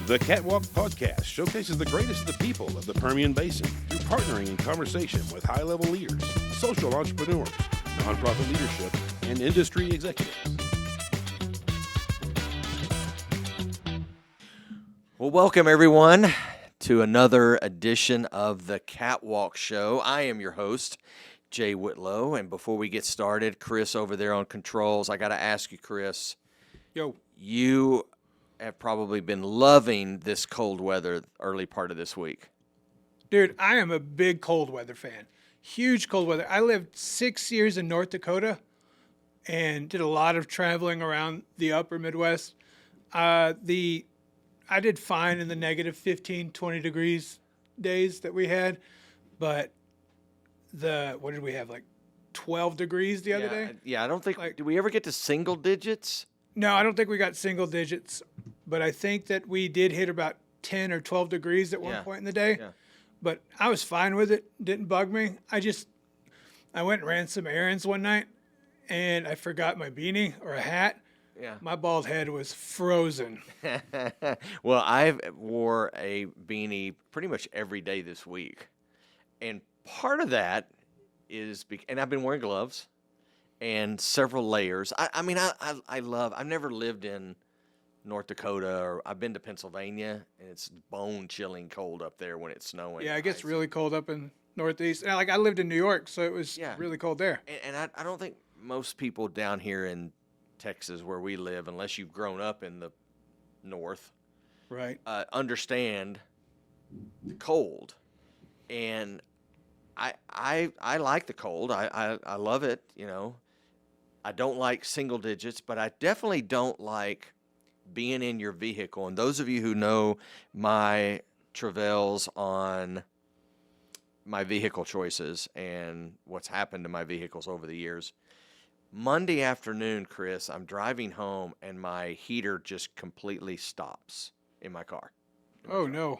The Catwalk Podcast showcases the greatest of the people of the Permian Basin through partnering and conversation with high-level leaders, social entrepreneurs, nonprofit leadership, and industry executives. Well, welcome everyone to another edition of the Catwalk Show. I am your host, Jay Whitlow, and before we get started, Chris over there on controls, I got to ask you, Chris. Yo. You have probably been loving this cold weather early part of this week. Dude, I am a big cold weather fan. Huge cold weather. I lived 6 years in North Dakota and did a lot of traveling around the upper Midwest. I did fine in the negative 15, 20 degrees days that we had, but what did we have, like 12 degrees the other day? Yeah, I don't think, did we ever get to single digits? No, I don't think we got single digits, but I think that we did hit about 10 or 12 degrees at one point in the day. Yeah. But I was fine with it. Didn't bug me. I went and ran some errands one night, and I forgot my beanie or a hat. Yeah. My bald head was frozen. Well, I wore a beanie pretty much every day this week. And part of that is, and I've been wearing gloves and several layers. I've never lived in North Dakota, or I've been to Pennsylvania, and it's bone-chilling cold up there when it's snowing. Yeah, it gets really cold up in Northeast. And I lived in New York, so it was really cold there. And I don't think most people down here in Texas, where we live, unless you've grown up in the north, right, understand the cold. And I like the cold. I love it, you know. I don't like single digits, but I definitely don't like being in your vehicle. And those of you who know my travails on my vehicle choices and what's happened to my vehicles over the years, Monday afternoon, Chris, I'm driving home and my heater just completely stops in my car. Oh, no.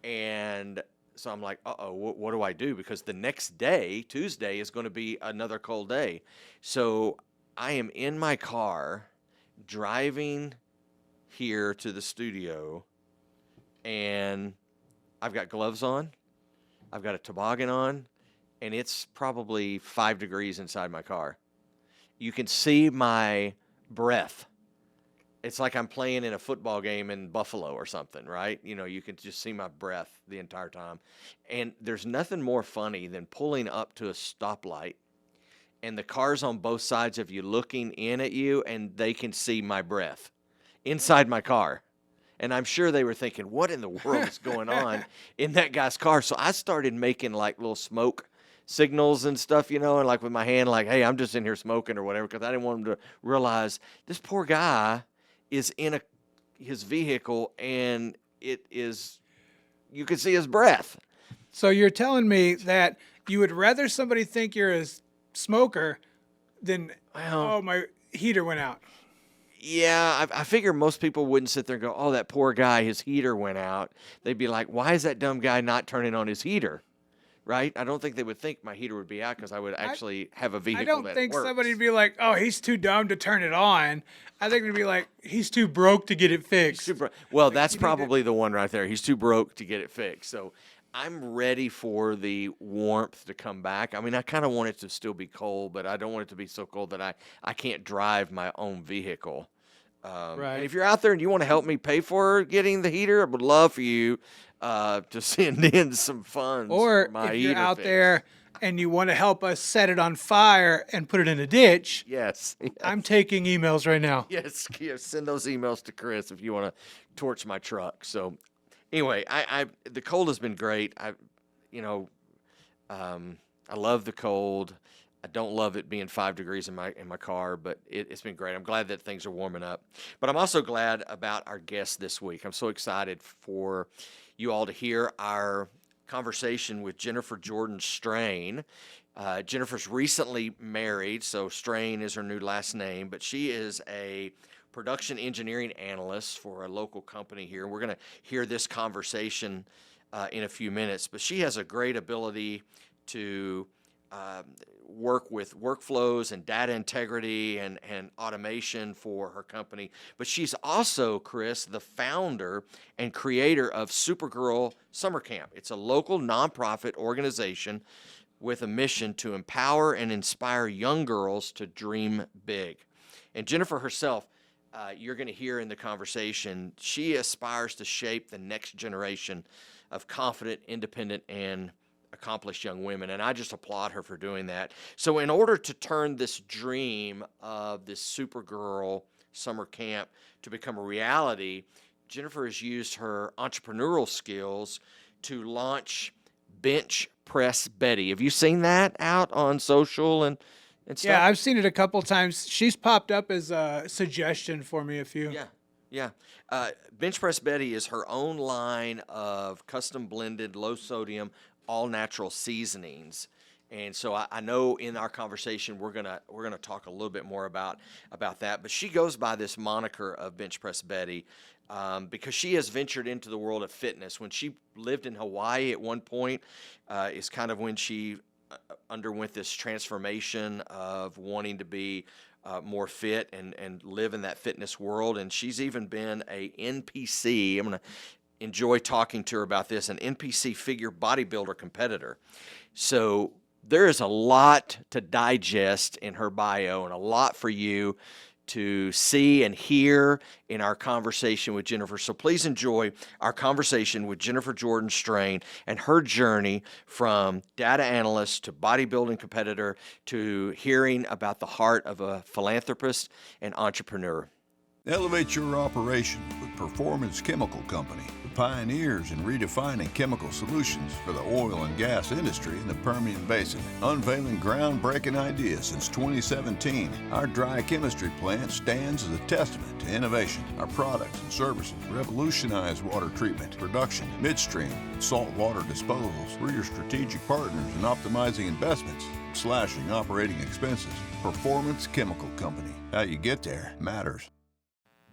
And so I'm like, what do I do? Because the next day, Tuesday, is going to be another cold day. So I am in my car driving here to the studio, and I've got gloves on. I've got a toboggan on, and it's probably 5 degrees inside my car. You can see my breath. It's like I'm playing in a football game in Buffalo or something, right? You know, you can just see my breath the entire time. And there's nothing more funny than pulling up to a stoplight and the cars on both sides of you looking in at you, and they can see my breath inside my car. And I'm sure they were thinking, what in the world is going on in that guy's car? So I started making like little smoke signals and stuff, you know, and like with my hand, like, hey, I'm just in here smoking or whatever, because I didn't want them to realize this poor guy is in his vehicle, and it is, you can see his breath. So you're telling me that you would rather somebody think you're a smoker than, oh, my heater went out. Yeah, I figure most people wouldn't sit there and go, oh, that poor guy, his heater went out. They'd be like, why is that dumb guy not turning on his heater? Right? I don't think they would think my heater would be out because I would actually have a vehicle that works. I don't think somebody would be like, oh, he's too dumb to turn it on. I think they'd be like, he's too broke to get it fixed. Well, that's probably the one right there. He's too broke to get it fixed. So I'm ready for the warmth to come back. I mean, I kind of want it to still be cold, but I don't want it to be so cold that I can't drive my own vehicle. Right. And if you're out there and you want to help me pay for getting the heater, I would love for you to send in some funds. Or for my if you're heater out fix. there and you want to help us set it on fire and put it in a ditch, Yes. I'm taking emails right now. Yes, send those emails to Chris if you want to torch my truck. So anyway, the cold has been great. I love the cold. I don't love it being 5 degrees in my car, but it's been great. I'm glad that things are warming up. But I'm also glad about our guest this week. I'm so excited for you all to hear our conversation with Jennifer Jordan Strain. Jennifer's recently married, so Strain is her new last name, but she is a production engineering analyst for a local company here. We're going to hear this conversation in a few minutes, but she has a great ability to work with workflows and data integrity and automation for her company. But she's also, Chris, the founder and creator of Supergirl Summer Camp. It's a local nonprofit organization with a mission to empower and inspire young girls to dream big. And Jennifer herself, you're going to hear in the conversation, she aspires to shape the next generation of confident, independent, and accomplished young women, and I just applaud her for doing that. So in order to turn this dream of this Supergirl Summer Camp to become a reality, Jennifer has used her entrepreneurial skills to launch Bench Press Betty. Have you seen that out on social and stuff? Yeah, I've seen it a couple times. She's popped up as a suggestion for me a few. Yeah. Bench Press Betty is her own line of custom blended, low sodium, all natural seasonings. And so I know in our conversation we're gonna talk a little bit more about that. But she goes by this moniker of Bench Press Betty because she has ventured into the world of fitness. When she lived in Hawaii at one point, is kind of when she underwent this transformation of wanting to be more fit and live in that fitness world. And she's even been a NPC. I'm going to enjoy talking to her about this, an NPC Figure Bodybuilder Competitor. So there is a lot to digest in her bio and a lot for you to see and hear in our conversation with Jennifer. So please enjoy our conversation with Jennifer Jordan Strain and her journey from data analyst to bodybuilding competitor to hearing about the heart of a philanthropist and entrepreneur. Elevate your operation with Performance Chemical Company, the pioneers in redefining chemical solutions for the oil and gas industry in the Permian Basin. Unveiling groundbreaking ideas since 2017, our dry chemistry plant stands as a testament to innovation. Our products and services revolutionize water treatment, production, midstream, and saltwater disposals. We're your strategic partners in optimizing investments, slashing operating expenses. Performance Chemical Company. How you get there matters.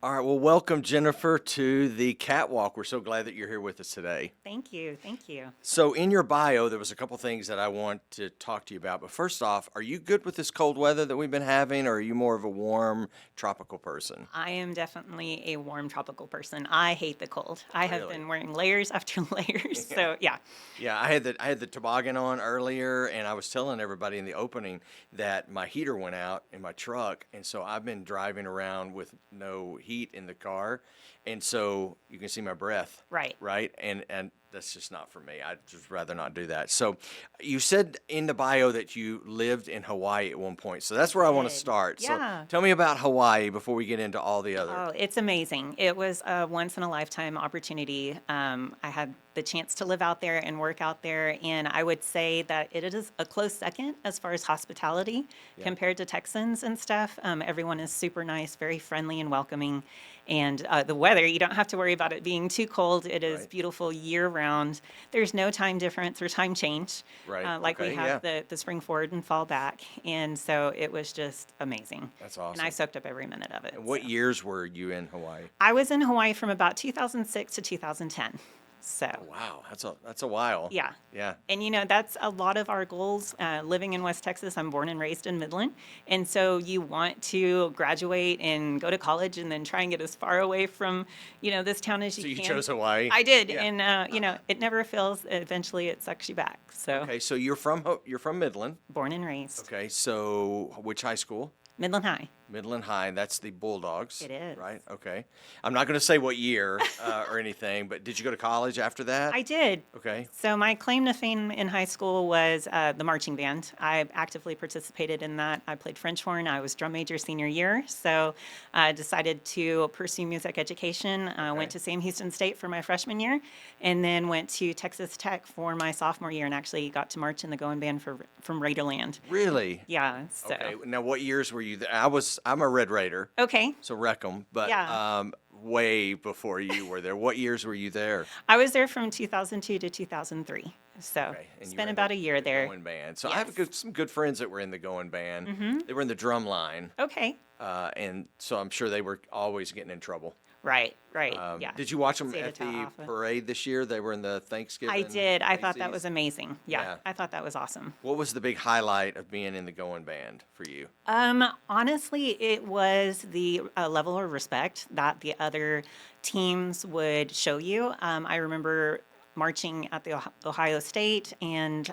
All right, well, welcome, Jennifer, to the Catwalk. We're so glad that you're here with us today. Thank you. Thank you. So in your bio, there was a couple things that I want to talk to you about. But first off, are you good with this cold weather that we've been having, or are you more of a warm, tropical person? I am definitely a warm tropical person. I hate the cold. I have Really? been wearing layers after layers. So, yeah. Yeah, I had the toboggan on earlier, and I was telling everybody in the opening that my heater went out in my truck, and so I've been driving around with no heat in the car, and so you can see my breath. Right, and that's just not for me. I'd just rather not do that. So you said in the bio that you lived in Hawaii at one point, so that's where I want to start. Yeah. So tell me about Hawaii before we get into all the other. Oh, it's amazing. It was a once in a lifetime opportunity. I had the chance to live out there and work out there, and I would say that it is a close second as far as hospitality compared to Texans and stuff. Everyone is super nice, very friendly and welcoming. And the weather, you don't have to worry about it being too cold. It is beautiful year round. There's no time difference or time change. Like we have the spring forward and fall back. And so it was just amazing. That's awesome. And I soaked up every minute of it. And what years were you in Hawaii? I was in Hawaii from about 2006 to 2010. So. Wow, that's a while. Yeah. Yeah. And, that's a lot of our goals. Living in West Texas, I'm born and raised in Midland. And so you want to graduate and go to college and then try and get as far away from, this town as you can. So you chose Hawaii? I did. Yeah. And, it never fails. Eventually, it sucks you back. So. Okay, so you're from Midland. Born and raised. Okay, so which high school? Midland High. Midland High, that's the Bulldogs. It is. Right, okay. I'm not going to say what year or anything, but did you go to college after that? I did. Okay. So my claim to fame in high school was the marching band. I actively participated in that. I played French horn. I was drum major senior year. So I decided to pursue music education. Went to Sam Houston State for my freshman year, and then went to Texas Tech for my sophomore year, and actually got to march in the going band from Raiderland. Really? Yeah. So. Okay. Now, what years were you there? I'm a Red Raider. Okay. So wreck 'em, but Yeah. Way before you were there. What years were you there? I was there from 2002 to 2003. So Okay, and you spent were in about a year the there. Going band. So I have Yes. some good friends that were in the going band. They were in the drum line, Okay. and so I'm sure they were always getting in trouble. Right. Yeah. Did you watch them Stayed at a tot the often. parade this year? They were in the Thanksgiving. I did. I thought that Macy's. was amazing. Yeah, Yeah. I thought that was awesome. What was the big highlight of being in the going band for you? Honestly, it was the level of respect that the other teams would show you. I remember marching at the Ohio State and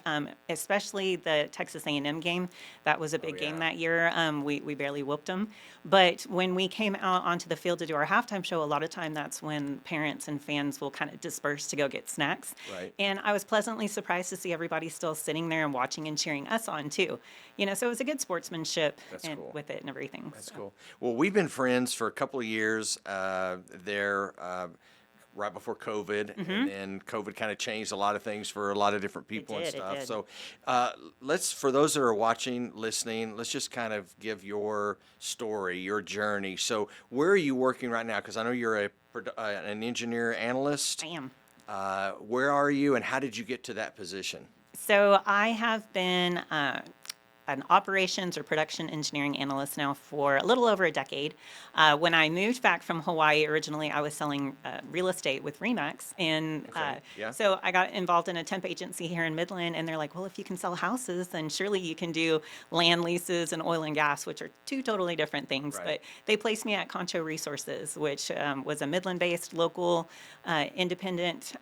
especially the Texas A&M game. That was a big game yeah. that year. We barely whooped them. But when we came out onto the field to do our halftime show, a lot of time that's when parents and fans will kind of disperse to go get snacks. Right. And I was pleasantly surprised to see everybody still sitting there and watching and cheering us on too. So it was a good sportsmanship That's and cool. with it and everything. That's so. cool. Well, we've been friends for a couple of years there, right before COVID, and then COVID kind of changed a lot of things for a lot of different people and did, it stuff. did. So for those that are watching, listening, let's just kind of give your story, your journey. So where are you working right now? Because I know you're an engineer analyst. I am. Where are you, and how did you get to that position? So I have been an operations or production engineering analyst now for a little over a decade. When I moved back from Hawaii, originally I was selling real estate with Remax, and Okay, yeah. so I got involved in a temp agency here in Midland, and they're like, well, if you can sell houses, then surely you can do land leases and oil and gas, which are two totally different things. Right. But they placed me at Concho Resources, which was a Midland-based local independent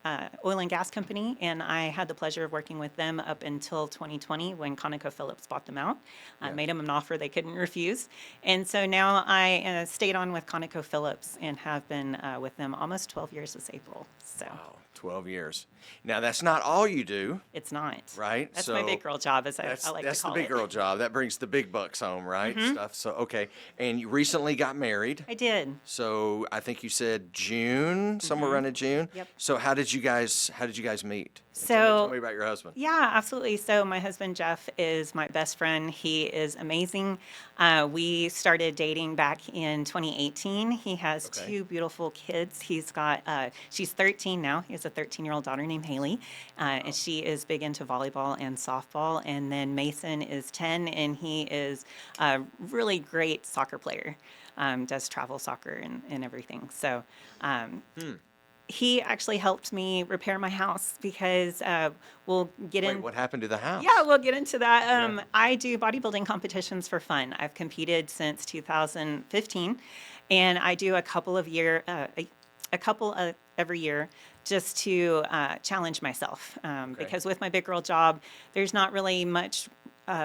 oil and gas company, and I had the pleasure of working with them up until 2020 when ConocoPhillips bought them out. Made them an offer they couldn't refuse. And so now I stayed on with ConocoPhillips and have been with them almost 12 years this April. So Wow, 12 years. Now, that's not all you do, it's not. right? That's my big girl job, as I like to That's call the big it. girl job. That brings the big bucks home, right? Stuff. So, okay. And you recently got married. I did. So I think you said June, somewhere around in June. Yep. So how did you guys meet? So- tell me about your husband. Yeah, absolutely. So my husband Jeff is my best friend. He is amazing. We started dating back in 2018. He has Okay. two beautiful kids. He's got she's 13 now. He has a 13-year-old daughter named Haley, and she is big into volleyball and softball. And then Mason is 10, and he is a really great soccer player. Does travel soccer and everything. So. He actually helped me repair my house because we'll get Wait, in. what happened to the house? Yeah, we'll get into that. Yeah. I do bodybuilding competitions for fun. I've competed since 2015, and I do a couple every year just to challenge myself. Because with my big girl job, there's not really much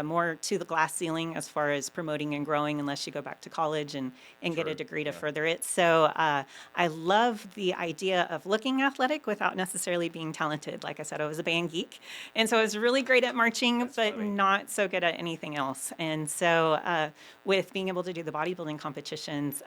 more to the glass ceiling as far as promoting and growing unless you go back to college and get a degree to further it. So I love the idea of looking athletic without necessarily being talented. Like I said, I was a band geek. And so I was really great at marching, but funny. not so good at anything else. And so with being able to do the bodybuilding competitions,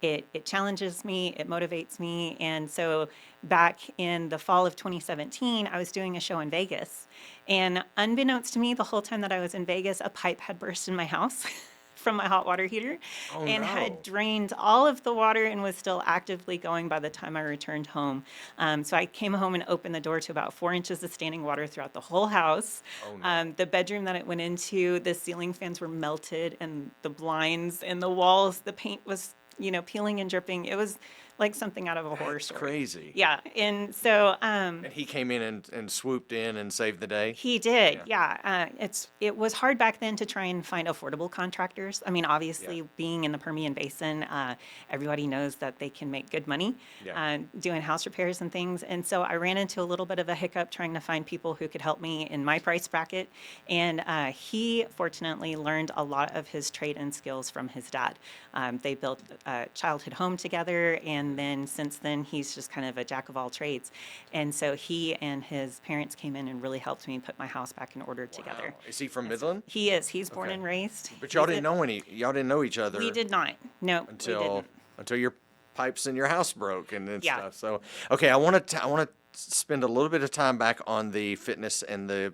it challenges me, it motivates me. And so back in the fall of 2017, I was doing a show in Vegas. And unbeknownst to me, the whole time that I was in Vegas, a pipe had burst in my house from my hot water heater and no. had drained all of the water and was still actively going by the time I returned home. So I came home and opened the door to about 4 inches of standing water throughout the whole house. The bedroom that it went into, the ceiling fans were melted and the blinds and the walls, the paint was peeling and dripping. It was like something out of a horror That's story. crazy. Yeah, and so And he came in and swooped in and saved the day. he did. Yeah, it was hard back then to try and find affordable contractors. I mean, obviously, being in the Permian Basin, everybody knows that they can make good money doing house repairs and things. And so I ran into a little bit of a hiccup trying to find people who could help me in my price bracket. And he fortunately learned a lot of his trade and skills from his dad. They built a childhood home together, and then since then he's just kind of a jack of all trades. And so he and his parents came in and really helped me put my house back in order together. Wow. Is he from Midland? He is. He's born Okay. and raised. But y'all He's didn't know y'all didn't know each other We did not. No, we until didn't. your pipes in your house broke and Yeah. stuff. So okay, I want to spend a little bit of time back on the fitness and the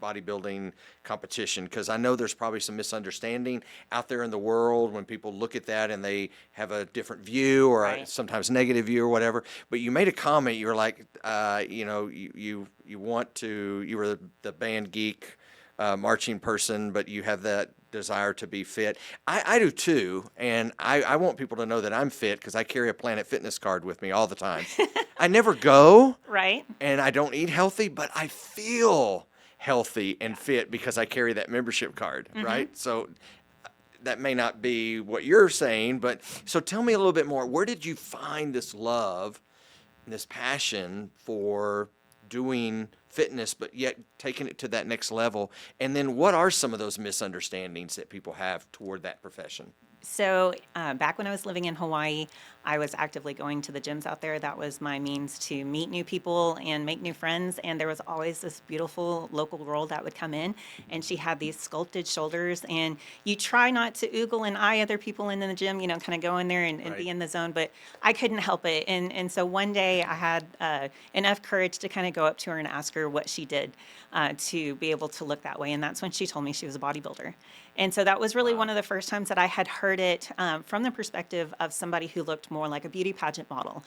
bodybuilding competition? Because I know there's probably some misunderstanding out there in the world when people look at that and they have a different view or a Right. sometimes negative view or whatever. But you made a comment. You were like, you want to. You were the band geek, marching person, but you have that desire to be fit. I do too, and I want people to know that I'm fit because I carry a Planet Fitness card with me all the time. I never go, Right. and I don't eat healthy, but I feel healthy and fit because I carry that membership card, right? So that may not be what you're saying, but so tell me a little bit more. Where did you find this love and this passion for doing fitness, but yet taking it to that next level? And then what are some of those misunderstandings that people have toward that profession? So back when I was living in Hawaii, I was actively going to the gyms out there. That was my means to meet new people and make new friends. And there was always this beautiful local girl that would come in, and she had these sculpted shoulders. And you try not to oogle and eye other people in the gym, kind of go in there and Right. be in the zone. But I couldn't help it. And so one day I had enough courage to kind of go up to her and ask her what she did to be able to look that way. And that's when she told me she was a bodybuilder. And so that was really one of the first times that I had heard it from the perspective of somebody who looked more like a beauty pageant model.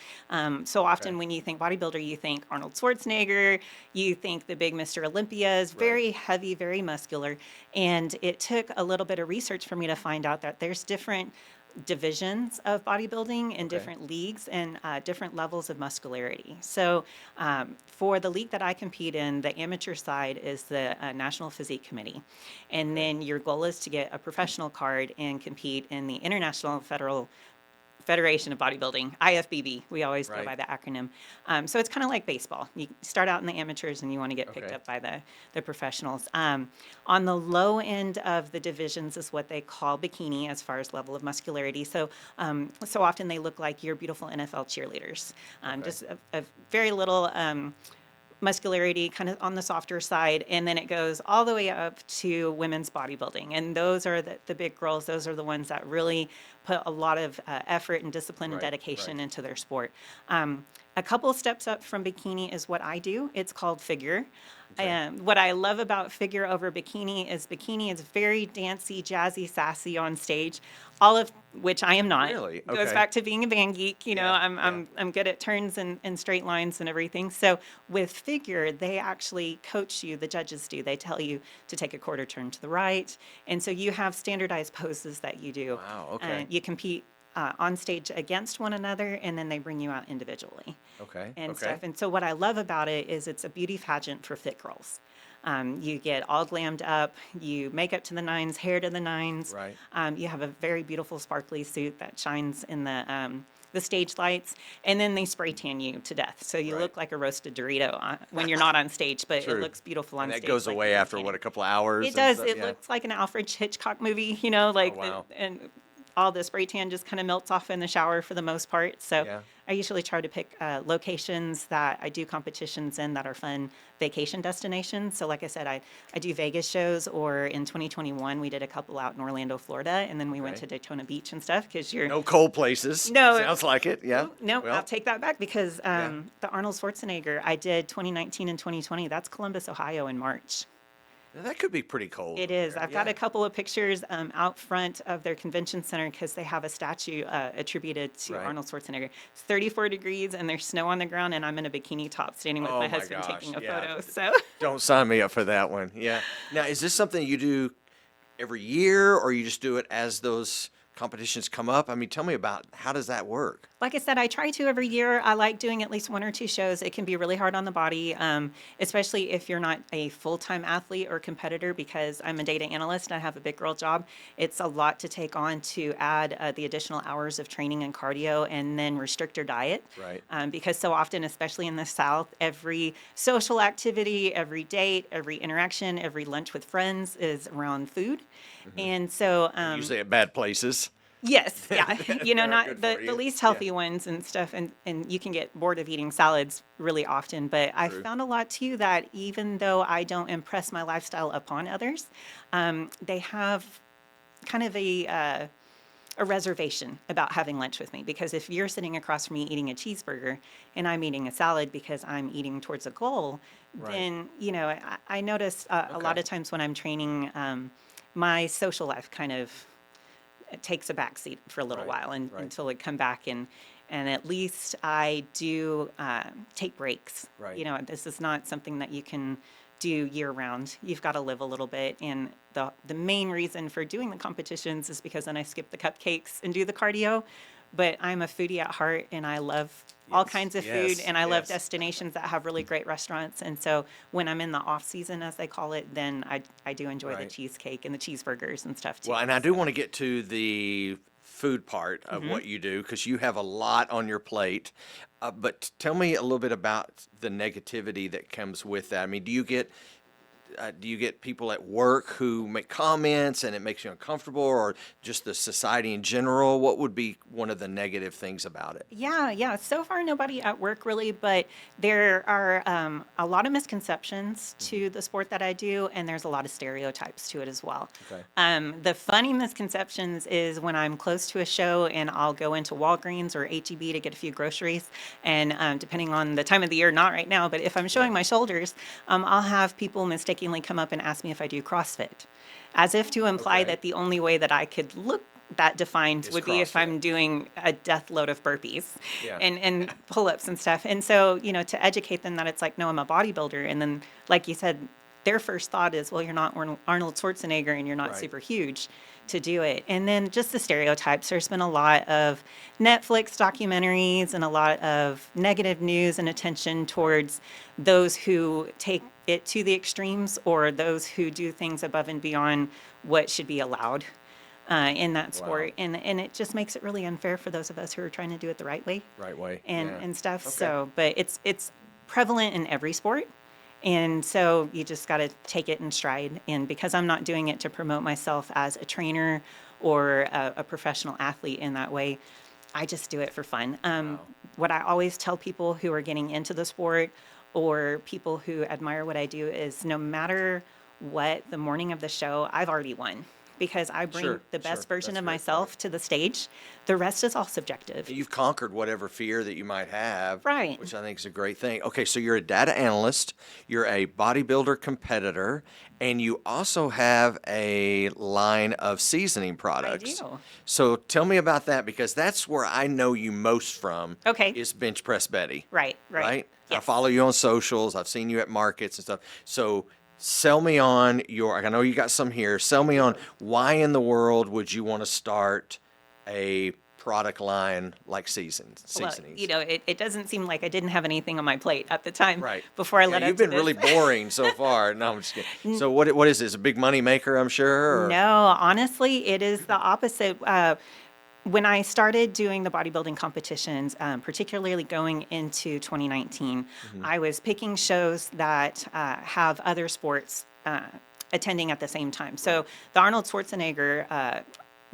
So often when you think bodybuilder, you think Arnold Schwarzenegger, you think the big Mr. Olympias, very heavy, very muscular. And it took a little bit of research for me to find out that there's different divisions of bodybuilding and different leagues and different levels of muscularity. So for the league that I compete in, the amateur side is the National Physique Committee. And then your goal is to get a professional card and compete in the International Federation of Bodybuilding, IFBB. We always go Right. by the acronym. So it's kind of like baseball. You start out in the amateurs and you want to get picked Okay. up by the professionals. On the low end of the divisions is what they call bikini as far as level of muscularity. So so often they look like your beautiful NFL cheerleaders. Just a very little muscularity, kind of on the softer side, and then it goes all the way up to women's bodybuilding. And those are the big girls. Those are the ones that really put a lot of effort and discipline and Right, dedication right. into their sport. A couple steps up from bikini is what I do. It's called figure. And what I love about figure over bikini is very dancey, jazzy, sassy on stage, all of which I am not. Really? Goes Okay. back to being a band geek. Yeah, I'm good at turns and straight lines and everything. So with figure, they actually coach you. The judges do. They tell you to take a quarter turn to the right, and so you have standardized poses that you do. Wow, okay. You compete on stage against one another, and then they bring you out individually Okay. and okay. stuff. And so what I love about it is it's a beauty pageant for fit girls. You get all glammed up, you make up to the nines, hair to the nines. Right. You have a very beautiful sparkly suit that shines in the stage lights, and then they spray tan you to death. So you Right. look like a roasted Dorito when you're not on stage, but True. it looks beautiful on And that stage. goes like away you're after, tanning. what, a couple hours? It and does. stuff? It Yeah. looks like an Alfred Hitchcock movie, like, wow. and all the spray tan just kind of melts off in the shower for the most part. So Yeah. I usually try to pick locations that I do competitions in that are fun vacation destinations. So like I said, I do Vegas shows, or in 2021, we did a couple out in Orlando, Florida, and then we went Okay. to Daytona Beach and stuff because you're No cold places. No. Sounds like it. Yeah. No, Well, I'll take that back because Yeah. the Arnold Schwarzenegger, I did 2019 and 2020. That's Columbus, Ohio in March. that could be pretty cold. It up is. there. I've got Yeah. a couple of pictures out front of their convention center because they have a statue attributed to Right. Arnold Schwarzenegger. It's 34 degrees and there's snow on the ground, and I'm in a bikini top standing with Oh my my husband gosh, taking a yeah. photo. So Don't sign me up for that one. Yeah. Now, is this something you do every year, or you just do it as those competitions come up? I mean, tell me about how does that work? like I said, I try to every year. I like doing at least one or two shows. It can be really hard on the body, especially if you're not a full-time athlete or competitor, because I'm a data analyst and I have a big girl job. It's a lot to take on to add the additional hours of training and cardio and then restrict your diet. Right. Because so often, especially in the South, every social activity, every date, every interaction, every lunch with friends is around food. And so Usually at bad places. yes, yeah, Not not good the, for the you. least healthy ones and stuff, and you can get bored of eating salads really often. But I True. found a lot too that even though I don't impress my lifestyle upon others, they have kind of a reservation about having lunch with me, because if you're sitting across from me eating a cheeseburger and I'm eating a salad because I'm eating towards a goal, then, you know, I notice a lot of times when I'm training, my social life kind of takes a back seat for a little while until it come back, and at least I do take breaks. You know, this is not something that you can do year round. You've got to live a little bit. And the main reason for doing the competitions is because then I skip the cupcakes and do the cardio. But I'm a foodie at heart, and I love all kinds of food, and I love destinations that have really great restaurants. And so when I'm in the off season, as they call it, then I do enjoy the cheesecake and the cheeseburgers and stuff too. Well, and I do want to get to the food part of what you do, because you have a lot on your plate. But tell me a little bit about the negativity that comes with that. I mean, do you get people at work who make comments and it makes you uncomfortable, or just the society in general? What would be one of the negative things about it? Yeah. So far, nobody at work really, but there are a lot of misconceptions to the sport that I do, and there's a lot of stereotypes to it as well. The funny misconceptions is when I'm close to a show and I'll go into Walgreens or H-E-B to get a few groceries, and depending on the time of the year, not right now, but if I'm showing my shoulders, I'll have people mistakenly come up and ask me if I do CrossFit, as if to imply that the only way that I could look that defined would be if I'm doing a death load of burpees and pull-ups and stuff. And so, you know, to educate them that it's like, no, I'm a bodybuilder. And then, like you said, their first thought is, well, you're not Arnold Schwarzenegger and you're not super huge to do it. And then just the stereotypes. There's been a lot of Netflix documentaries and a lot of negative news and attention towards those who take it to the extremes, or those who do things above and beyond what should be allowed in that sport. And it just makes it really unfair for those of us who are trying to do it the right way. And stuff. So, but it's prevalent in every sport. And so you just got to take it in stride. And because I'm not doing it to promote myself as a trainer or a professional athlete in that way, I just do it for fun. What I always tell people who are getting into the sport, or people who admire what I do, is no matter what, the morning of the show, I've already won. Because I bring the best version of myself to the stage. The rest is all subjective. You've conquered whatever fear that you might have, right? Which I think is a great thing. Okay, so you're a data analyst, you're a bodybuilder competitor, and you also have a line of seasoning products. I do. So tell me about that, because that's where I know you most from. Is Bench Press Betty. Right. Yes. I follow you on socials. I've seen you at markets and stuff. So sell me on I know you got some here. Sell me on why in the world would you want to start a product line like Seasonings? Well, you know, it doesn't seem like I didn't have anything on my plate at the time. Right. Before I let You've been really boring so far. No, I'm just kidding. So what is this? A big money maker, I'm sure? Or? No, honestly, it is the opposite. When I started doing the bodybuilding competitions, particularly going into 2019, I was picking shows that have other sports attending at the same time. So the Arnold Schwarzenegger,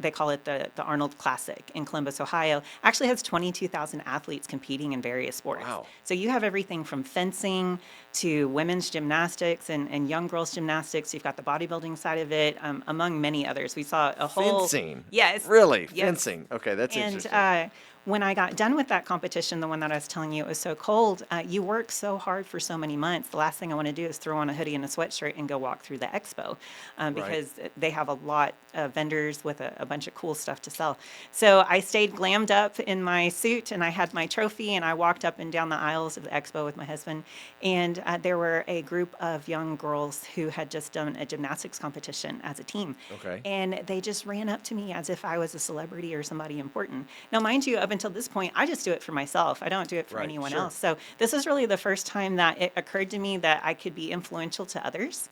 they call it the Arnold Classic in Columbus, Ohio, actually has 22,000 athletes competing in various sports. Wow. So you have everything from fencing to women's gymnastics and young girls gymnastics. You've got the bodybuilding side of it, among many others. We saw a whole... Fencing? Yes. Really? Yes. Fencing? Okay, that's interesting. And when I got done with that competition, the one that I was telling you, it was so cold, you work so hard for so many months. The last thing I want to do is throw on a hoodie and a sweatshirt and go walk through the expo, because they have a lot of vendors with a bunch of cool stuff to sell. So I stayed glammed up in my suit, and I had my trophy, and I walked up and down the aisles of the expo with my husband. And there were a group of young girls who had just done a gymnastics competition as a team. Okay. And they just ran up to me as if I was a celebrity or somebody important. Now, mind you, up until this point, I just do it for myself. I don't do it for anyone else. So this is really the first time that it occurred to me that I could be influential to others.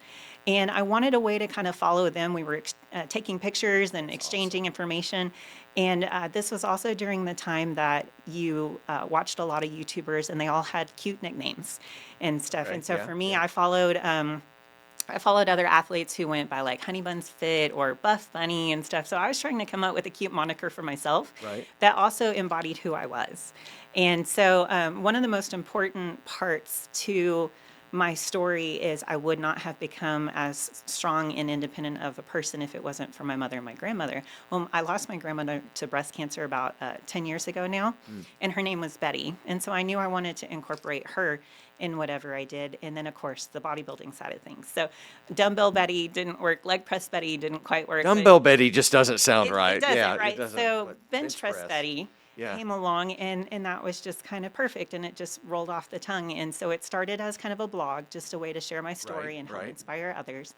And I wanted a way to kind of follow them. We were taking pictures and exchanging information. And this was also during the time that you watched a lot of YouTubers, and they all had cute nicknames and stuff. And so for me, I followed other athletes who went by like Honey Buns Fit or Buff Bunny and stuff. So I was trying to come up with a cute moniker for myself that also embodied who I was. And so one of the most important parts to my story is I would not have become as strong and independent of a person if it wasn't for my mother and my grandmother. Well, I lost my grandmother to breast cancer about 10 years ago now, and her name was Betty. And so I knew I wanted to incorporate her in whatever I did. And then, of course, the bodybuilding side of things. So dumbbell Betty didn't work. Leg press Betty didn't quite work. but Dumbbell Betty just doesn't sound right. It doesn't, yeah, right? It doesn't, So but bench press Betty Yeah. came along, and that was just kind of perfect, and it just rolled off the tongue. And so it started as kind of a blog, just a way to share my story Right, and help right. inspire others.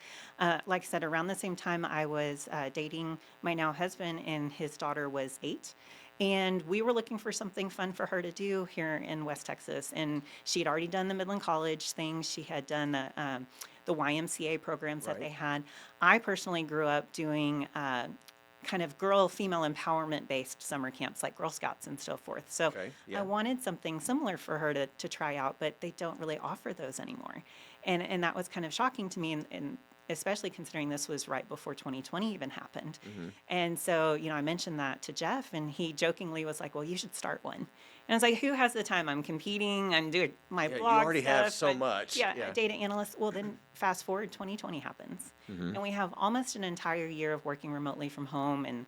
Like I said, around the same time I was dating my now husband, and his daughter was 8. And we were looking for something fun for her to do here in West Texas. And she'd already done the Midland College thing. She had done the YMCA programs that Right. they had. I personally grew up doing kind of female empowerment based summer camps like Girl Scouts and so forth. So Okay, yeah. I wanted something similar for her to try out, but they don't really offer those anymore. And that was kind of shocking to me, and especially considering this was right before 2020 even happened. And so, I mentioned that to Jeff, and he jokingly was like, well, you should start one. And I was like, who has the time? I'm competing, I'm doing my Yeah, you blog already have stuff, so much. Yeah, Yeah. a data analyst. Well, then fast forward, 2020 happens. And we have almost an entire year of working remotely from home, and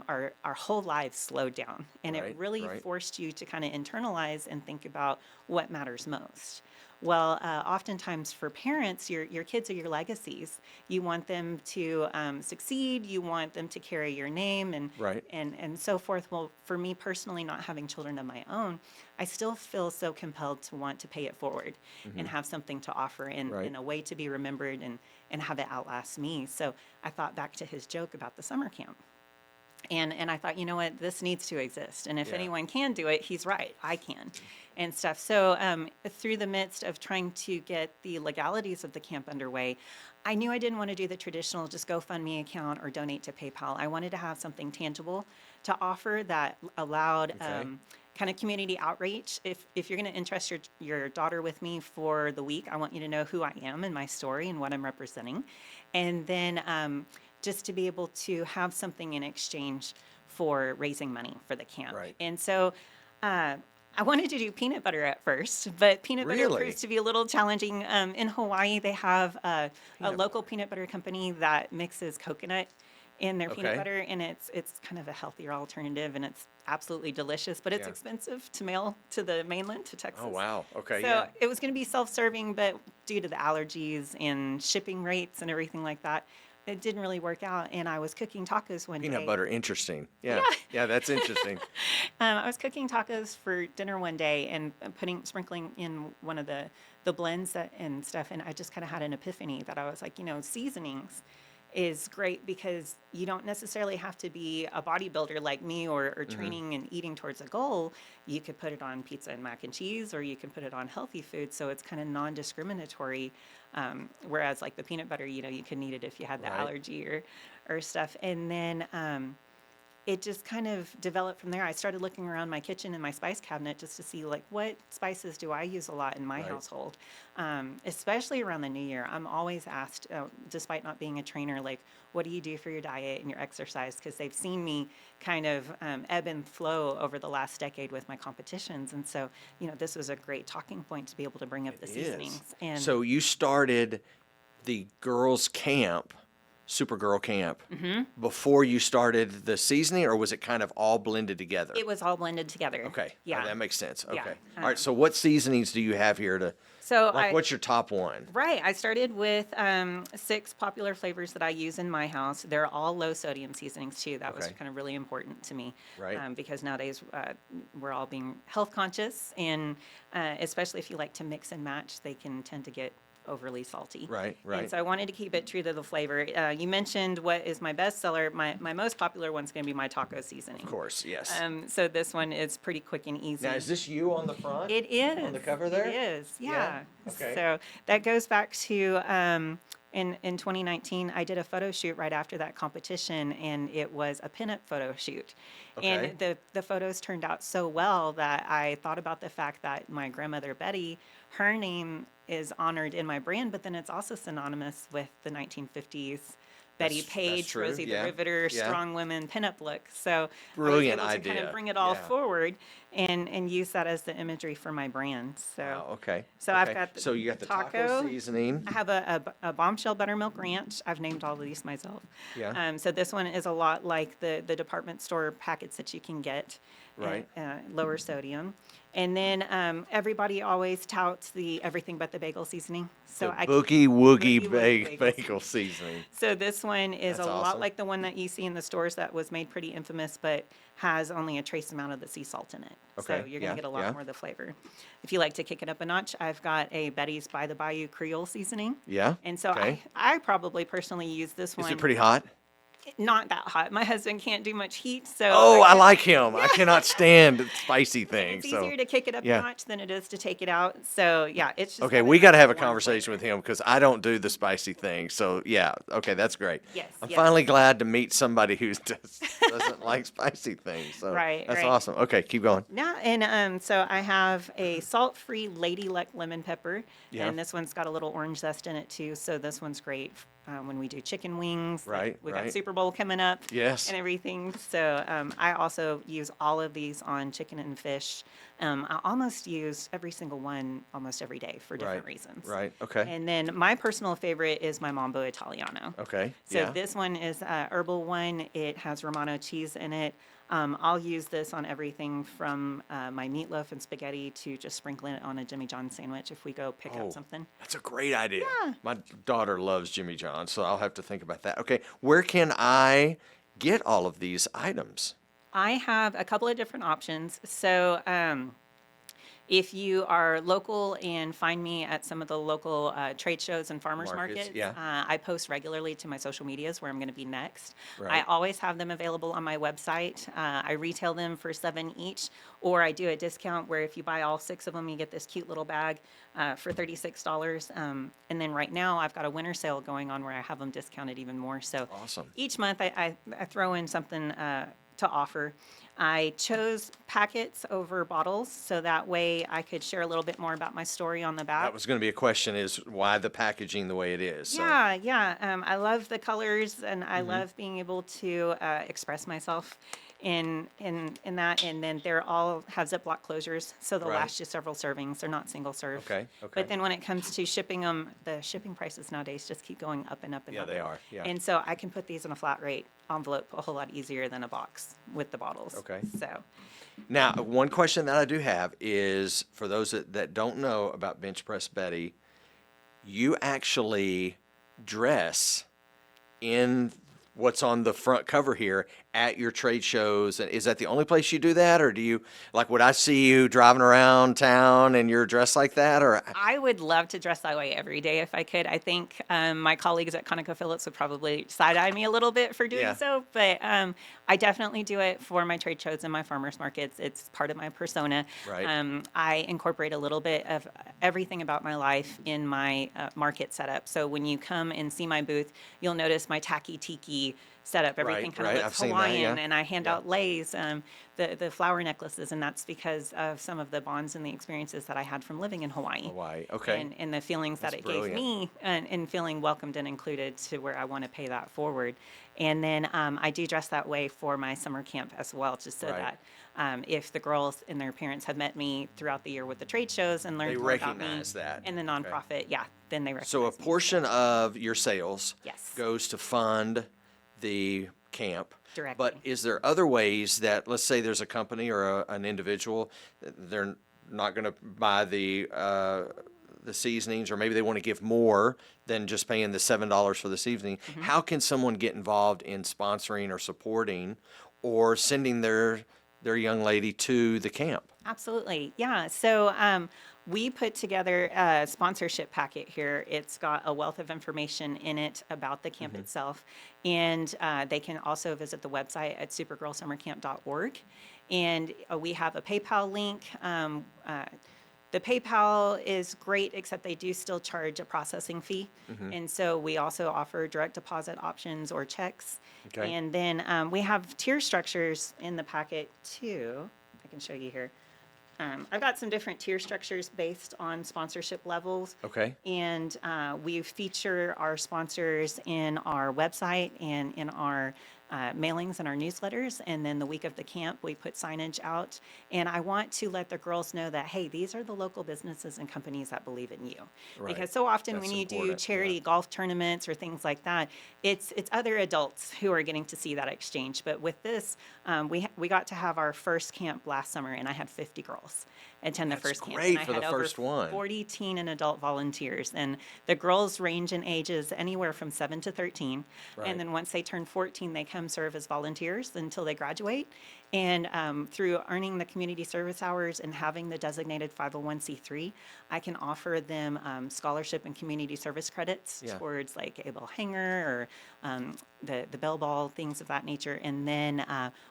our whole lives slowed down. And Right, it really right. forced you to kind of internalize and think about what matters most. Well, oftentimes for parents, your kids are your legacies. You want them to succeed. You want them to carry your name, and Right. and so forth. Well, for me personally, not having children of my own, I still feel so compelled to want to pay it forward and have something to offer Right. in a way to be remembered and have it outlast me. So I thought back to his joke about the summer camp. And I thought, you know what, this needs to exist. And if Yeah. anyone can do it, he's right, I can, and stuff. So through the midst of trying to get the legalities of the camp underway, I knew I didn't want to do the traditional just GoFundMe account or donate to PayPal. I wanted to have something tangible to offer that allowed Okay. kind of community outreach. If you're going to entrust your daughter with me for the week, I want you to know who I am and my story and what I'm representing. And then just to be able to have something in exchange for raising money for the camp. Right. And so I wanted to do peanut butter at first, but peanut butter Really? proves to be a little challenging. In Hawaii, they have a local peanut butter company that mixes coconut in their peanut Okay. butter, and it's kind of a healthier alternative, and it's absolutely delicious, but it's Yeah. expensive to mail to the mainland, to Texas. Oh, wow. Okay, So yeah. it was going to be self-serving, but due to the allergies and shipping rates and everything like that, it didn't really work out. And I was cooking tacos one day. Peanut butter, interesting. Yeah. Yeah, that's interesting. I was cooking tacos for dinner one day and sprinkling in one of the blends and stuff, and I just kind of had an epiphany that I was like, seasonings is great because you don't necessarily have to be a bodybuilder like me or training and eating towards a goal. You could put it on pizza and mac and cheese, or you can put it on healthy food. So it's kind of non-discriminatory. Whereas like the peanut butter, you could eat it if you had the Right. allergy or stuff. And then it just kind of developed from there. I started looking around my kitchen and my spice cabinet just to see like what spices do I use a lot in my Right. household, especially around the new year. I'm always asked, despite not being a trainer, like, what do you do for your diet and your exercise? Because they've seen me kind of ebb and flow over the last decade with my competitions. And so, this was a great talking point to be able to bring up the It is. seasonings. And So you started the girls' camp, Supergirl Camp, before you started the seasoning, or was it kind of all blended together? it was all blended together. Okay. Yeah. That makes sense. Okay. Yeah. All right. So what seasonings do you have here to, So what's your top one? Right. I started with 6 popular flavors that I use in my house. They're all low sodium seasonings too. That was Okay. kind of really important to me. Right. Because nowadays we're all being health conscious, and especially if you like to mix and match, they can tend to get overly salty. Right, right. And so I wanted to keep it true to the flavor. You mentioned what is my best seller. My most popular one's going to be my taco seasoning. Of course, yes. So this one is pretty quick and easy. Now, is this you on the front? It is. On the cover there? It is, Yeah? yeah. Okay. So that goes back to in 2019, I did a photo shoot right after that competition, and it was a pinup photo shoot. Okay. And the photos turned out so well that I thought about the fact that my grandmother Betty, her name is honored in my brand, but then it's also synonymous with the 1950s Betty That's Page, true, Rosie yeah, the Riveter, yeah. strong women pinup look. So Brilliant I was able to kind idea, of bring it all yeah. forward and use that as the imagery for my brand. So Wow, okay. So I've okay. got So you got the taco seasoning. I have a bombshell buttermilk ranch. I've named all of these myself. Yeah. So this one is a lot like the department store packets that you can get. Right. Lower sodium. And then everybody always touts the everything but the bagel seasoning. So The I boogie woogie Boogie Woogie bagel seasoning. So this one is That's a lot awesome. like the one that you see in the stores that was made pretty infamous, but has only a trace amount of the sea salt in it. So Okay, you're going yeah, to get a lot yeah. more of the flavor. If you like to kick it up a notch, I've got a Betty's by the Bayou Creole seasoning. Yeah. And so okay. I probably personally use this Is one. it pretty hot? Not that hot. My husband can't do much heat, so Oh, I guess- like him. I cannot stand spicy and things. it's So easier to kick it up yeah. a notch than it is to take it out. So yeah, it's just okay, we got to have a conversation with him because I don't do the spicy thing. So yeah, okay, that's great. Yes, I'm yes. finally glad to meet somebody who doesn't like spicy things. So Right, that's right. awesome. Okay, keep going. Yeah, and so I have a salt-free Lady Luck lemon pepper, Yeah. and this one's got a little orange zest in it too. So this one's great when we do chicken wings. like Right, we right. got Super Bowl coming up. Yes. And everything. So I also use all of these on chicken and fish. I almost use every single one almost every day for different reasons. Right. Okay. And then my personal favorite is my Mambo Italiano. okay. So yeah. this one is a herbal one. It has Romano cheese in it. I'll use this on everything from my meatloaf and spaghetti to just sprinkling it on a Jimmy John sandwich if we go pick Oh. up something. That's a great idea. Yeah. My daughter loves Jimmy John, so I'll have to think about that. Okay, where can I get all of these items? I have a couple of different options. So if you are local and find me at some of the local trade shows and farmers Markets, markets, yeah. I post regularly to my social medias where I'm going to be next. I Right. always have them available on my website. I retail them for $7 each, or I do a discount where if you buy all 6 of them, you get this cute little bag for $36. And then right now, I've got a winter sale going on where I have them discounted even more. So Awesome. each month, I throw in something to offer. I chose packets over bottles, so that way I could share a little bit more about my story on the back. That was going to be a question: is why the packaging the way it is? So. Yeah, yeah. I love the colors, and Mm-hmm. I love being able to express myself in that. And then they're all have Ziploc closures, so they'll Right. last you several servings. They're not single serve. Okay, okay. But then when it comes to shipping them, the shipping prices nowadays just keep going up and up and Yeah, up. they are, yeah. And so I can put these in a flat rate envelope a whole lot easier than a box with the bottles. Okay. So. Now, one question that I do have is for those that don't know about Bench Press Betty, you actually dress in what's on the front cover here at your trade shows. And is that the only place you do that? Or do you, like, would I see you driving around town and you're dressed like that? Or I would love to dress that way every day if I could. I think my colleagues at ConocoPhillips would probably side-eye me a little bit for doing Yeah. so, but I definitely do it for my trade shows and my farmers markets. It's part of my persona. Right. I incorporate a little bit of everything about my life in my market setup. So when you come and see my booth, you'll notice my tacky tiki setup. Everything kind right. of I've looks seen that, Hawaiian, yeah. and I hand Yeah. out leis, the flower necklaces, and that's because of some of the bonds and the experiences that I had from living in Hawaii. Hawaii, okay. And the feelings that That's it gave brilliant. me and feeling welcomed and included to where I want to pay that forward. And then I do dress that way for my summer camp as well, just so Right. that if the girls and their parents have met me throughout the year with the trade shows and learned They more about me recognize that. and the Okay. nonprofit, yeah, then they recognize So a me. portion of your sales Yes. goes to fund the camp. Directly. But is there other ways that, let's say there's a company or an individual, they're not going to buy the seasonings, or maybe they want to give more than just paying the $7 for the seasoning. Mm-hmm. How can someone get involved in sponsoring or supporting or sending their young lady to the camp? Absolutely. Yeah. So we put together a sponsorship packet here. It's got a wealth of information in it about the camp itself. And they can also visit the website at supergirlsummercamp.org. And we have a PayPal link. The PayPal is great, except they do still charge a processing fee. And so we also offer direct deposit options or checks. Okay. And then we have tier structures in the packet too. I can show you here. I've got some different tier structures based on sponsorship levels. Okay. And we feature our sponsors in our website and in our mailings and our newsletters. And then the week of the camp, we put signage out. And I want to let the girls know that, hey, these are the local businesses and companies that believe in you. Right. Because so often That's when you do important, charity yeah. golf tournaments or things like that, it's other adults who are getting to see that exchange. But with this, we got to have our first camp last summer, and I had 50 girls attend the That's first camp. great And I for had the over first one. 40 teen and adult volunteers. And the girls range in ages anywhere from 7 to 13. Right. And then once they turn 14, they come serve as volunteers until they graduate. And through earning the community service hours and having the designated 501c3, I can offer them scholarship and community service credits Yeah. towards like a bell hanger or the bell ball, things of that nature. And then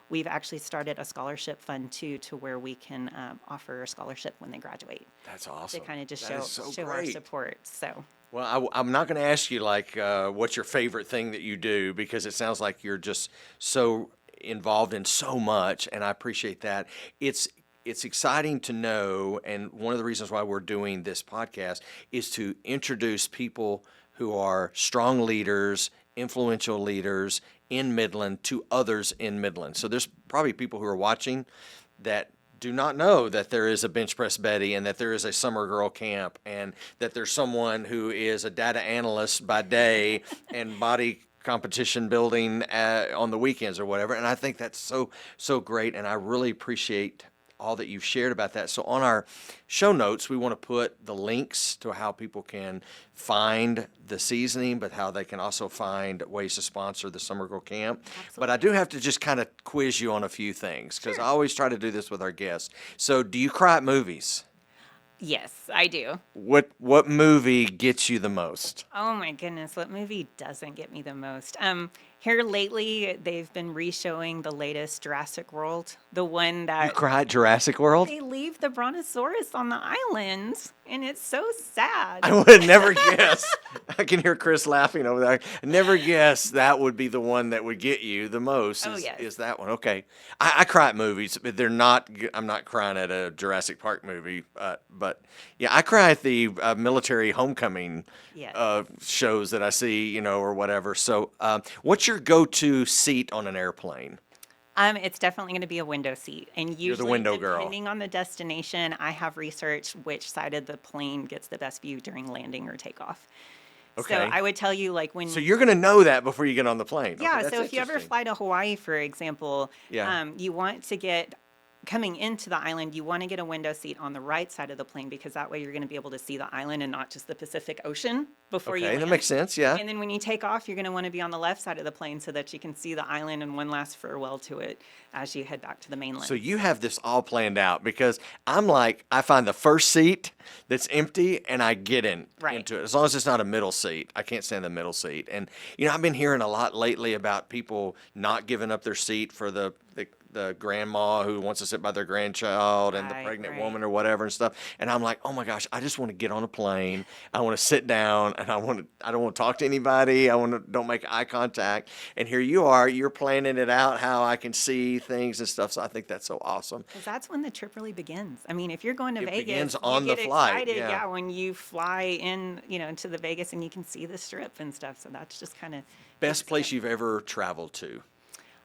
we've actually started a scholarship fund too, to where we can offer a scholarship when they graduate That's awesome. to kind of just That show is so show our great. support. So. Well, I'm not going to ask you like what's your favorite thing that you do, because it sounds like you're just so involved in so much, and I appreciate that. It's exciting to know, and one of the reasons why we're doing this podcast is to introduce people who are strong leaders, influential leaders in Midland to others in Midland. So there's probably people who are watching that do not know that there is a Bench Press Betty and that there is a Summer Girl Camp and that there's someone who is a data analyst by day and body competition building on the weekends or whatever. And I think that's so great, and I really appreciate all that you've shared about that. So on our show notes, we want to put the links to how people can find the seasoning, but how they can also find ways to sponsor the Summer Girl Camp. But I do have to just kind of quiz you on a few things, because I always try to do this with our guests. So do you cry at movies? Yes, I do. What movie gets you the most? Oh my goodness, what movie doesn't get me the most? Here lately, they've been re-showing the latest Jurassic World, the one You that cry at Jurassic World? they leave the brontosaurus on the island, and it's so sad. I would never guess. I can hear Chris laughing over there. I never guess that would be the one that would get you the most. Oh, yes. Is that one? Okay. I cry at movies, but they're not. I'm not crying at a Jurassic Park movie, but yeah, I cry at the military homecoming Yes. shows that I see, or whatever. So, what's your go-to seat on an airplane? It's definitely going to be a window seat, and usually, You're the window girl. depending on the destination, I have researched which side of the plane gets the best view during landing or takeoff. Okay. So I would tell you, like when. So you're going to know that before you get on the plane. Okay, Yeah, that's so if you ever interesting. fly to Hawaii, for example, Yeah. you want to get, coming into the island, you want to get a window seat on the right side of the plane, because that way you're going to be able to see the island and not just the Pacific Ocean before you Okay, land. that makes sense. Yeah. And then when you take off, you're going to want to be on the left side of the plane so that you can see the island and one last farewell to it as you head back to the mainland. So you have this all planned out, because I'm like, I find the first seat that's empty and I get Right. into it. As long as it's not a middle seat. I can't stand the middle seat. And, I've been hearing a lot lately about people not giving up their seat for the grandma who wants to sit by their grandchild and the Right, pregnant right. woman or whatever and stuff. And I'm like, oh my gosh, I just want to get on a plane. I want to sit down, and I don't want to talk to anybody. Don't make eye contact. And here you are, you're planning it out how I can see things and stuff. So I think that's so awesome. Because that's when the trip really begins. I mean, if you're going to It Vegas, begins you on the get flight, excited, yeah. when you fly in, to the Vegas and you can see the strip and stuff. So that's just kind of Best place you've ever traveled to?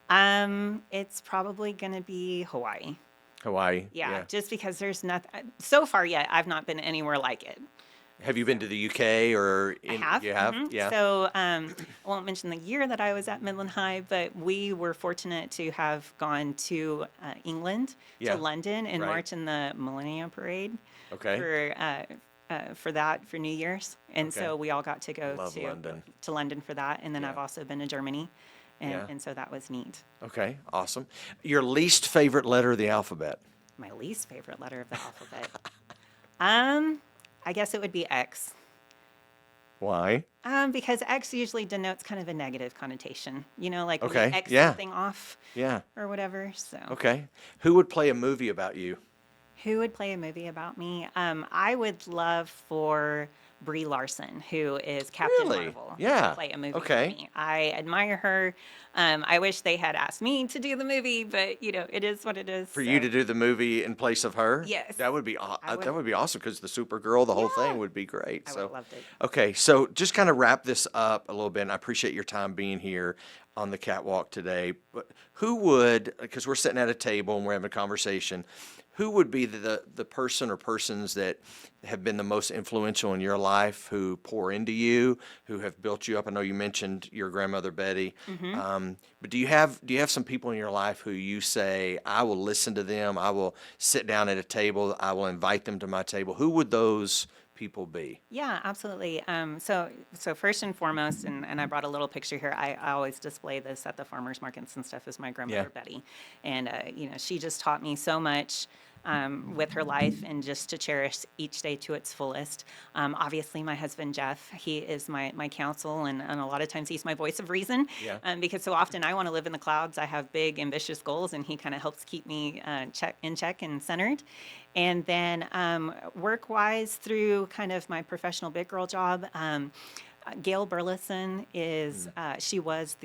It's probably going to be Hawaii. Hawaii. Yeah, just because there's nothing so far yet. I've not been anywhere like it. Have you been to the UK or I have. You have? Mhm. Yeah. So I won't mention the year that I was at Midland High, but we were fortunate to have gone to England, Yeah. to London, and Right. march in the Millennium Parade Okay. for New Year's. And Okay. so we all got to go Love London. to London for that. And then Yeah. I've also been to Germany. Yeah. And so that was neat. Okay. Awesome. Your least favorite letter of the alphabet? My least favorite letter of the alphabet. I guess it would be X. Why? Because X usually denotes kind of a negative connotation. Like when you Okay, X yeah. something off Yeah. or whatever. So Okay. Who would play a movie about you? Who would play a movie about me? I would love for Brie Larson, who is Captain Really? Marvel, Yeah. to play a movie Okay. with me. I admire her. I wish they had asked me to do the movie, but it is what it is. For you to so- do the movie in place of her? Yes. That would be I would- that would be awesome because the Supergirl, the whole Yeah. thing would be great. I would So have loved it. okay, so just kind of wrap this up a little bit. And I appreciate your time being here on the catwalk today. But who would, because we're sitting at a table and we're having a conversation, who would be the person or persons that have been the most influential in your life, who pour into you, who have built you up? I know you mentioned your grandmother Betty, but do you have some people in your life who you say, I will listen to them, I will sit down at a table, I will invite them to my table? Who would those people be? Yeah, absolutely. So first and foremost, and I brought a little picture here. I always display this at the farmers markets and stuff. Is my grandmother Betty, and she just taught me so much. With her life, and just to cherish each day to its fullest. Obviously, my husband, Jeff, he is my counsel, and a lot of times he's my voice of reason. Yeah. Because so often I want to live in the clouds. I have big, ambitious goals, and he kind of helps keep me in check and centered. And then work-wise, through kind of my professional big girl job, Gail Burleson is, she was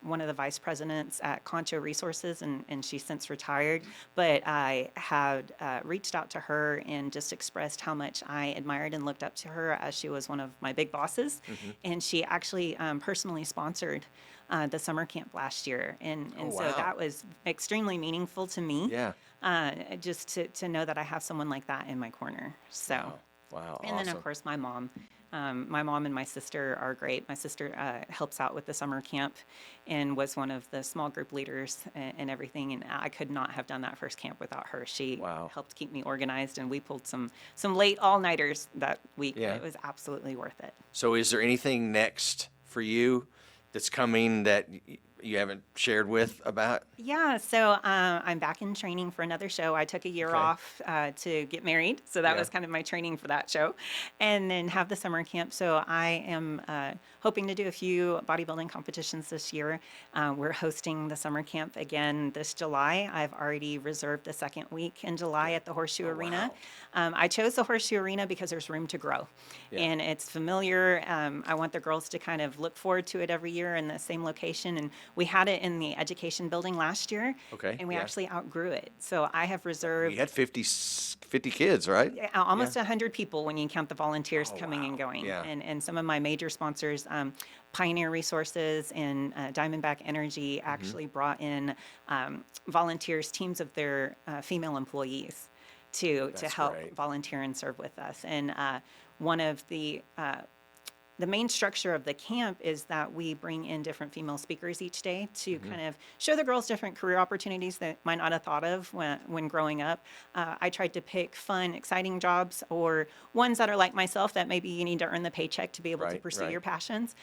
one of the vice presidents at Concho Resources, and she's since retired. But I had reached out to her and just expressed how much I admired and looked up to her, as she was one of my big bosses. And she actually personally sponsored the summer camp last year. And so wow. that was extremely meaningful to me. Yeah. Just to know that I have someone like that in my corner. So. Wow. And then, of course, my mom. My mom and my sister are great. My sister helps out with the summer camp and was one of the small group leaders and everything. And I could not have done that first camp without her. She helped keep me organized, and we pulled some late all-nighters that week. Yeah. It was absolutely worth it. So is there anything next for you that's coming that you haven't shared with about? Yeah, so I'm back in training for another show. I took a year off to get married, so that was kind of my training for that show, and then have the summer camp. So I am hoping to do a few bodybuilding competitions this year. We're hosting the summer camp again this July. I've already reserved the second week in July at the Horseshoe Arena. I chose the Horseshoe Arena because there's room to grow, and it's familiar. I want the girls to kind of look forward to it every year in the same location, and we had it in the education building last year, and we actually outgrew it. So I have reserved. You had 50 kids, right? Almost 100 people when you count the volunteers coming and going. Yeah. And some of my major sponsors, Pioneer Resources and Diamondback Energy, actually brought in volunteers, teams of their female employees to help volunteer and serve with us. And one of the main structure of the camp is that we bring in different female speakers each day to kind of show the girls different career opportunities that might not have thought of when growing up. I tried to pick fun, exciting jobs, or ones that are like myself, that maybe you need to earn the paycheck to be able to pursue your passions.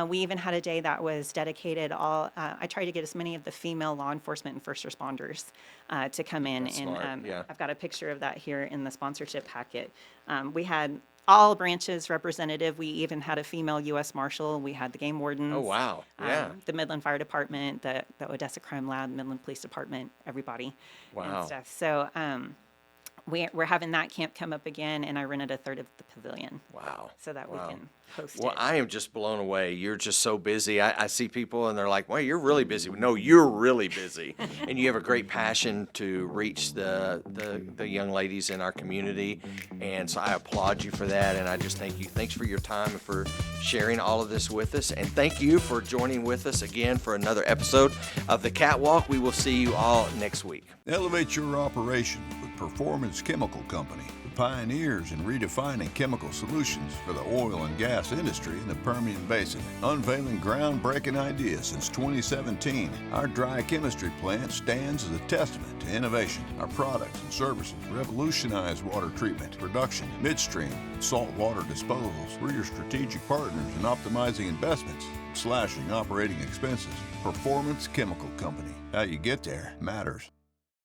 We even had a day that was dedicated I tried to get as many of the female law enforcement and first responders to come in. That's and smart. I've got a picture of that here in the sponsorship packet. We had all branches representative. We even had a female U.S. Marshal. We had the game wardens. Oh, wow. Yeah. The Midland Fire Department, the Odessa Crime Lab, Midland Police Department, everybody. Wow. And stuff. So we're having that camp come up again, and I rented a third of the pavilion. Wow. So that we can host Well, it. I am just blown away. You're just so busy. I see people and they're like, well, you're really busy. No, you're really busy. And you have a great passion to reach the young ladies in our community. And so I applaud you for that. And I just thank you. Thanks for your time and for sharing all of this with us. And thank you for joining with us again for another episode of The Catwalk. We will see you all next week. Elevate your operation with Performance Chemical Company, the pioneers in redefining chemical solutions for the oil and gas industry in the Permian Basin. Unveiling groundbreaking ideas since 2017, our dry chemistry plant stands as a testament to innovation. Our products and services revolutionize water treatment, production, midstream, and saltwater disposals. We're your strategic partners in optimizing investments, slashing operating expenses. Performance Chemical Company. How you get there matters.